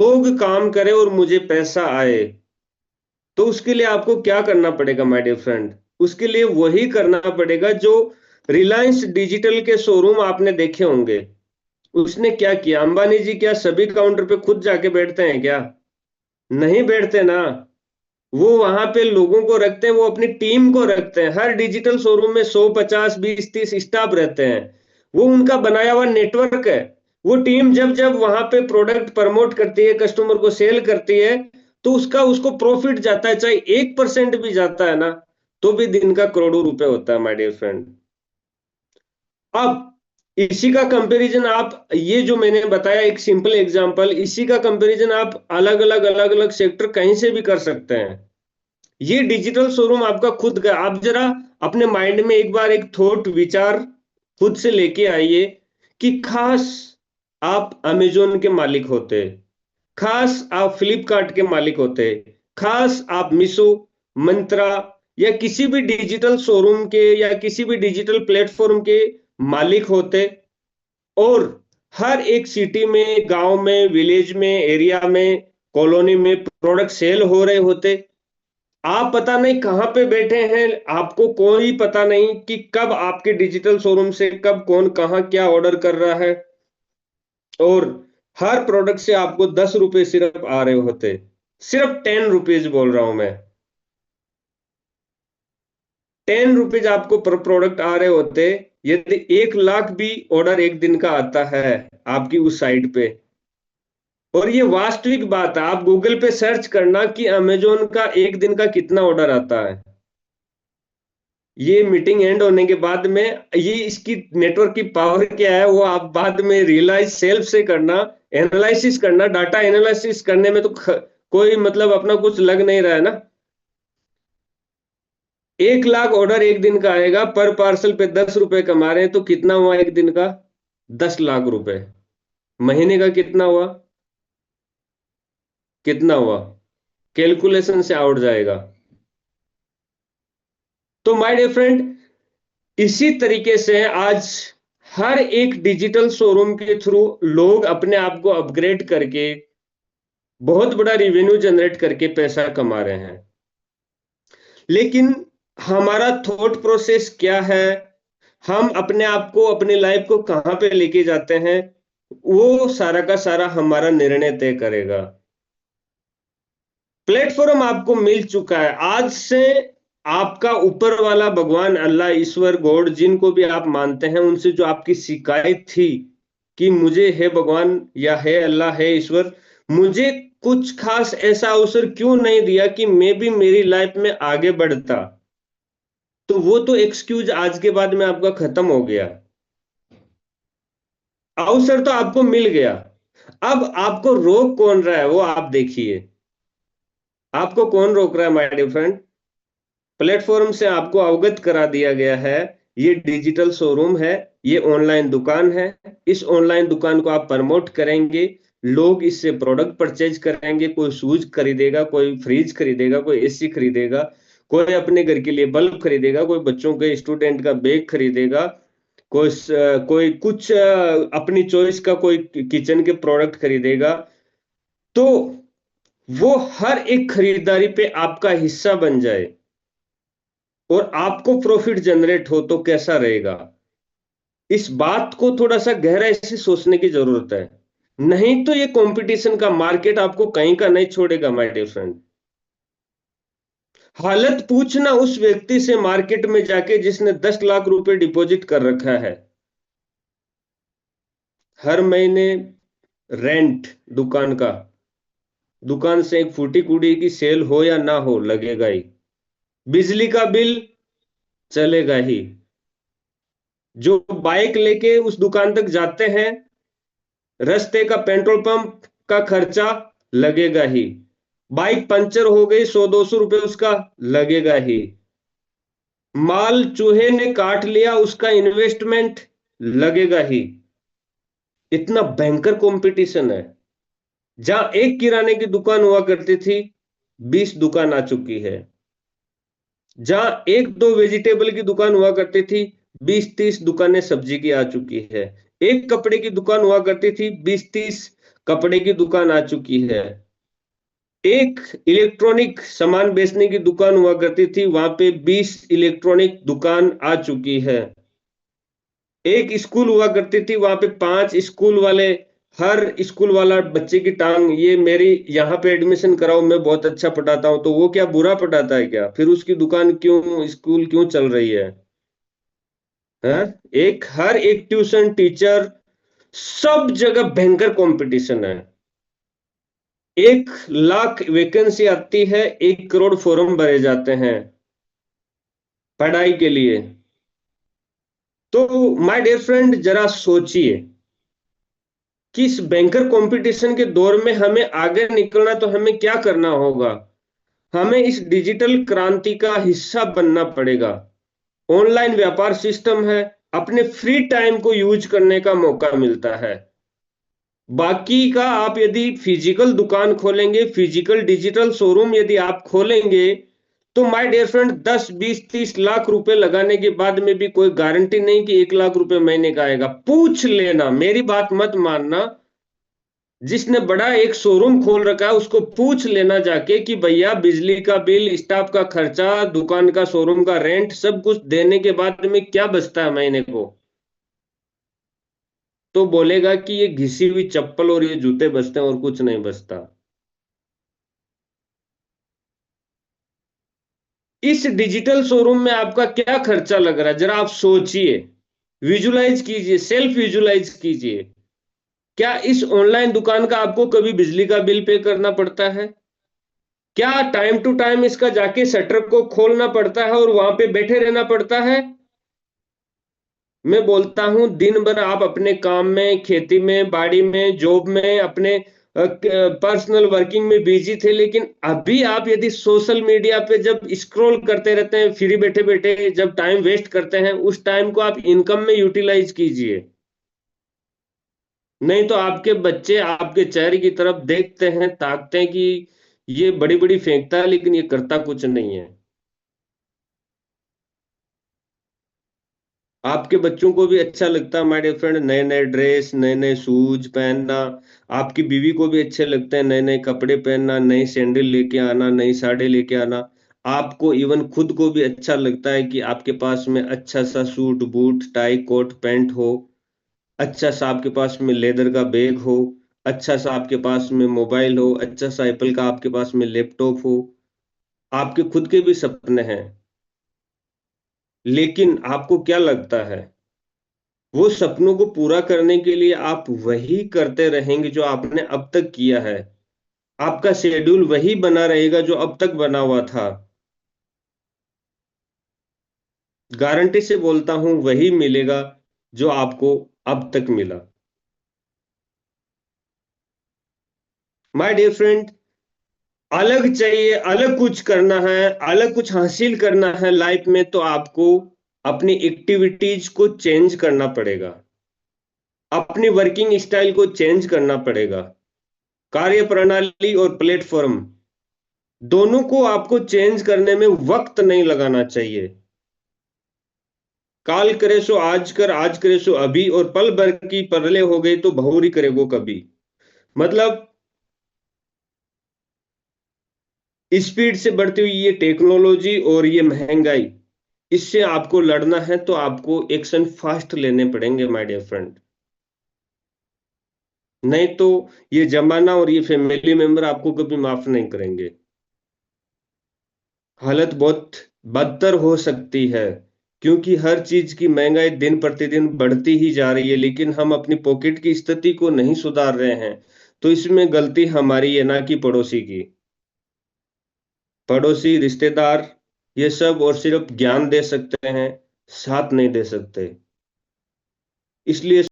लोग काम करे और मुझे पैसा आए, तो उसके लिए आपको क्या करना पड़ेगा माय डियर फ्रेंड? उसके लिए वही करना पड़ेगा जो रिलायंस डिजिटल के शोरूम आपने देखे होंगे। उसने क्या किया? अंबानी जी क्या सभी काउंटर पे खुद जाके बैठते हैं क्या? नहीं बैठते ना। वो वहां पे लोगों को रखते हैं, वो अपनी टीम को रखते हैं। हर डिजिटल शोरूम में 100, 50, 20, 30 स्टाफ रहते हैं। वो उनका बनाया हुआ नेटवर्क है। वो टीम जब जब वहां पे प्रोडक्ट प्रमोट करती है, कस्टमर को सेल करती है, तो उसका उसको प्रॉफिट जाता है। चाहे 1% भी जाता है ना, तो भी दिन का करोड़ों रुपए होता है माय डियर फ्रेंड। अब इसी का कंपैरिजन आप, ये जो मैंने बताया एक सिंपल एग्जांपल, इसी का कंपैरिजन आप अलग अलग सेक्टर कहीं से भी कर सकते हैं। ये डिजिटल शोरूम आपका खुद का। आप जरा अपने माइंड में एक बार एक थॉट, विचार खुद से लेके आइए कि खास आप अमेजोन के मालिक होते, खास आप फ्लिपकार्ट के मालिक होते, खास आप मीशो, मंत्रा या किसी भी डिजिटल शोरूम के या किसी भी डिजिटल प्लेटफॉर्म के मालिक होते, और हर एक सिटी में, गांव में, विलेज में, एरिया में, कॉलोनी में प्रोडक्ट सेल हो रहे होते। आप पता नहीं कहाँ पे बैठे हैं, आपको कोई पता नहीं कि कब आपके डिजिटल शोरूम से कब कौन कहाँ क्या ऑर्डर कर रहा है, और हर प्रोडक्ट से आपको 10 रुपए सिर्फ आ रहे होते। सिर्फ 10 रुपीज बोल रहा हूं मैं। 10 रुपीज आपको पर प्रोडक्ट आ रहे होते, यदि 1 लाख भी ऑर्डर एक दिन का आता है आपकी उस साइट पे। और ये वास्तविक बात है, आप गूगल पे सर्च करना कि अमेजोन का एक दिन का कितना ऑर्डर आता है। ये मीटिंग एंड होने के बाद में, ये इसकी नेटवर्क की पावर क्या है वो आप बाद में रियलाइज सेल्फ से करना, एनालिसिस करना। डाटा एनालिसिस करने में तो कोई मतलब अपना कुछ लग नहीं रहा है ना। 1 लाख ऑर्डर एक दिन का आएगा, पर पार्सल पे 10 रुपए कमा रहे हैं, तो कितना हुआ एक दिन का? 10 लाख रुपए। महीने का कितना हुआ? कितना हुआ? कैलकुलेशन से आउट जाएगा। तो माय डियर फ्रेंड, इसी तरीके से आज हर एक डिजिटल शोरूम के थ्रू लोग अपने आप को अपग्रेड करके बहुत बड़ा रिवेन्यू जनरेट करके पैसा कमा रहे हैं। लेकिन हमारा थॉट प्रोसेस क्या है, हम अपने आप को, अपनी लाइफ को कहां पे लेके जाते हैं, वो सारा का सारा हमारा निर्णय तय करेगा। प्लेटफॉर्म आपको मिल चुका है आज से। आपका ऊपर वाला भगवान, अल्लाह, ईश्वर, गॉड, जिनको भी आप मानते हैं, उनसे जो आपकी शिकायत थी कि मुझे, हे भगवान या हे अल्लाह, हे ईश्वर, मुझे कुछ खास ऐसा अवसर क्यों नहीं दिया कि मैं भी मेरी लाइफ में आगे बढ़ता, तो वो तो एक्सक्यूज आज के बाद में आपका खत्म हो गया। अवसर तो आपको मिल गया। अब आपको रोक कौन रहा है वो आप देखिए। आपको कौन रोक रहा है माय डियर फ्रेंड? प्लेटफॉर्म से आपको अवगत करा दिया गया है, ये डिजिटल शोरूम है, ये ऑनलाइन दुकान है। इस ऑनलाइन दुकान को आप प्रमोट करेंगे, लोग इससे प्रोडक्ट परचेज करेंगे। कोई शूज खरीदेगा, कोई फ्रिज खरीदेगा, कोई एसी खरीदेगा, कोई अपने घर के लिए बल्ब खरीदेगा, कोई बच्चों के स्टूडेंट का बैग खरीदेगा, कोई कुछ अपनी चॉइस का कोई किचन के प्रोडक्ट खरीदेगा। तो वो हर एक खरीदारी पे आपका हिस्सा बन जाए और आपको प्रॉफिट जनरेट हो, तो कैसा रहेगा? इस बात को थोड़ा सा गहराई से सोचने की जरूरत है। नहीं तो ये कंपटीशन का मार्केट आपको कहीं का नहीं छोड़ेगा माय डियर फ्रेंड। हालत पूछना उस व्यक्ति से मार्केट में जाके जिसने 10 लाख रुपए डिपॉजिट कर रखा है। हर महीने रेंट दुकान का, दुकान से एक फूटी कूड़ी की सेल हो या ना हो, लगेगा ही। बिजली का बिल चलेगा ही। जो बाइक लेके उस दुकान तक जाते हैं, रास्ते का पेट्रोल पंप का खर्चा लगेगा ही। बाइक पंचर हो गई, 100, 200 रुपए उसका लगेगा ही। माल चूहे ने काट लिया, उसका इन्वेस्टमेंट लगेगा ही। इतना भयंकर कंपटीशन है। जहां एक किराने की दुकान हुआ करती थी, 20 दुकान आ चुकी है। जहां एक दो वेजिटेबल की दुकान हुआ करती थी, 20, 30 दुकानें सब्जी की आ चुकी है। एक कपड़े की दुकान हुआ करती थी, 20, 30 कपड़े की दुकान आ चुकी है। एक इलेक्ट्रॉनिक सामान बेचने की दुकान हुआ करती थी, वहां पे 20 इलेक्ट्रॉनिक दुकान आ चुकी है। एक स्कूल हुआ करती थी, वहां पे 5 स्कूल वाले, हर स्कूल वाला बच्चे की टांग, ये मेरी यहाँ पे एडमिशन कराओ, मैं बहुत अच्छा पढ़ाता हूँ, तो वो क्या बुरा पढ़ाता है क्या? फिर उसकी दुकान क्यों, स्कूल क्यों चल रही है? हैं? हर एक ट्यूशन टीचर, सब जगह भयंकर कंपटीशन है। 1 लाख वैकेंसी आती है, 1 करोड़ फॉर्म भरे जाते हैं पढ़ाई के लिए। तो माय डियर फ्रेंड, जरा सोचिए कि इस बैंकर कंपटीशन के दौर में हमें आगे निकलना, तो हमें क्या करना होगा? हमें इस डिजिटल क्रांति का हिस्सा बनना पड़ेगा। ऑनलाइन व्यापार सिस्टम है, अपने फ्री टाइम को यूज करने का मौका मिलता है। बाकी का आप यदि फिजिकल दुकान खोलेंगे, फिजिकल डिजिटल शोरूम यदि आप खोलेंगे, तो माय डियर फ्रेंड 10 20 30 लाख रुपए लगाने के बाद में भी कोई गारंटी नहीं कि 1 लाख रुपए महीने का आएगा। पूछ लेना, मेरी बात मत मानना। जिसने बड़ा एक शोरूम खोल रखा है उसको पूछ लेना जाके कि भैया बिजली का बिल, स्टाफ का खर्चा, दुकान का, शोरूम का रेंट, सब कुछ देने के बाद में क्या बचता है महीने को? तो बोलेगा कि ये घिसी हुई चप्पल और ये जूते बचते हैं और कुछ नहीं बचता। इस डिजिटल शोरूम में आपका क्या खर्चा लग रहा है, जरा आप सोचिए, विजुलाइज कीजिए, सेल्फ विजुलाइज कीजिए। क्या इस ऑनलाइन दुकान का आपको कभी बिजली का बिल पे करना पड़ता है? क्या टाइम टू टाइम इसका जाके शटर को खोलना पड़ता है और वहां पे बैठे रहना पड़ता है? मैं बोलता हूं दिन भर आप अपने काम में, खेती में, बाड़ी में, जॉब में, अपने पर्सनल वर्किंग में बिजी थे, लेकिन अभी आप यदि सोशल मीडिया पे जब स्क्रॉल करते रहते हैं, फ्री बैठे बैठे जब टाइम वेस्ट करते हैं, उस टाइम को आप इनकम में यूटिलाइज कीजिए। नहीं तो आपके बच्चे आपके चेहरे की तरफ देखते हैं, ताकते हैं कि ये बड़ी बड़ी फेंकता है लेकिन ये करता कुछ नहीं है। आपके बच्चों को भी अच्छा लगता है माय डियर फ्रेंड, नए नए ड्रेस, नए नए शूज पहनना। आपकी बीवी को भी अच्छे लगते हैं नए नए कपड़े पहनना, नई सैंडल लेके आना, नई साड़ी लेके आना। आपको इवन खुद को भी अच्छा लगता है कि आपके पास में अच्छा सा suit boot tie coat pant हो, अच्छा सा आपके पास में लेदर का बैग हो, अच्छा सा आपके पास में मोबाइल हो, अच्छा सा एप्पल का आपके पास में लैपटॉप हो। आपके खुद के भी सपने हैं, लेकिन आपको क्या लगता है, वो सपनों को पूरा करने के लिए आप वही करते रहेंगे जो आपने अब तक किया है? आपका शेड्यूल वही बना रहेगा जो अब तक बना हुआ था? गारंटी से बोलता हूं वही मिलेगा जो आपको अब तक मिला। माय डियर फ्रेंड, अलग चाहिए, अलग कुछ करना है, अलग कुछ हासिल करना है लाइफ में, तो आपको अपनी एक्टिविटीज को चेंज करना पड़ेगा, अपनी वर्किंग स्टाइल को चेंज करना पड़ेगा। कार्य प्रणाली और प्लेटफॉर्म दोनों को आपको चेंज करने में वक्त नहीं लगाना चाहिए। काल करे सो आज कर, आज करे सो अभी, और पल भर की परले हो गई तो बहुरी करेगो कभी। मतलब स्पीड से बढ़ती हुई ये टेक्नोलॉजी और ये महंगाई, इससे आपको लड़ना है तो आपको एक्शन फास्ट लेने पड़ेंगे माय डियर फ्रेंड। नहीं तो ये जमाना और ये फैमिली मेंबर आपको कभी माफ नहीं करेंगे। हालत बहुत बदतर हो सकती है, क्योंकि हर चीज की महंगाई दिन प्रतिदिन बढ़ती ही जा रही है, लेकिन हम अपनी पॉकेट की स्थिति को नहीं सुधार रहे हैं। तो इसमें गलती हमारी है, ना कि पड़ोसी की। पड़ोसी, रिश्तेदार, ये सब और सिर्फ ज्ञान दे सकते हैं, साथ नहीं दे सकते। इसलिए